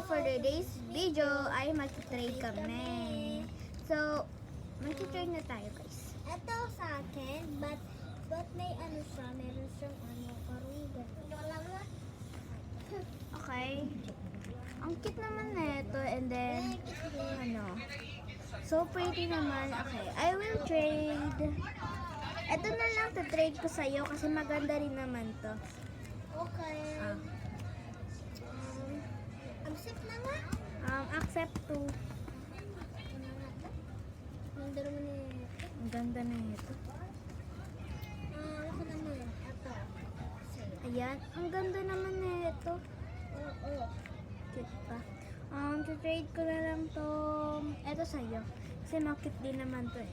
for today's video ay mag-trade kami. So, mag-trade na tayo guys. Ito sa akin, but may ano siya, meron siyang ano, parang gano'n. Okay. Ang cute naman nito and then, ano, so pretty naman. Okay, I will trade. Ito na lang to-trade ko sa'yo kasi maganda rin naman to. Okay. Accept na nga. Accept to. Ang dalawa na yun. Ang ganda na ito. Ako naman. Ito. Ayan, ang ganda naman na ito. Oo. Cute pa. To-trade ko na lang to. Ito sa'yo. Kasi makit din naman to eh.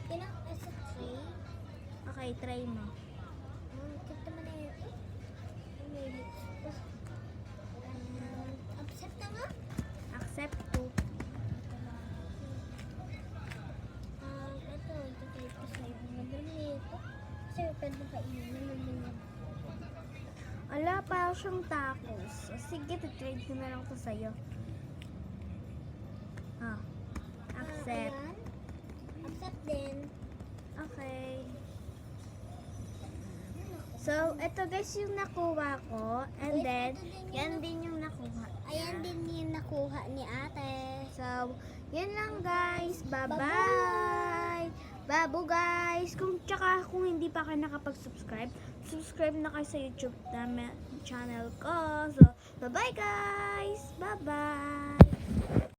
Ilang sa 3? Okay, try mo. Cute naman na ito. Accept na nga. Accept to. Ito, ito ko sa'yo. Ang dalawa na ito. Kasi pwede kainin naman. Ala, parang siyang tacos. O, sige, to-trade ko na lang to sa'yo. Accept. Ayan. Accept din. Okay. So, ito guys yung nakuha ko. And Guys, then, ito din yan yung- din yung nakuha. Ayan din yung nakuha ni ate. So, yun lang guys. Bye-bye! Babu guys! Kung hindi pa kayo nakapag-subscribe, subscribe na kayo sa YouTube channel ko. So, bye-bye guys! Bye-bye!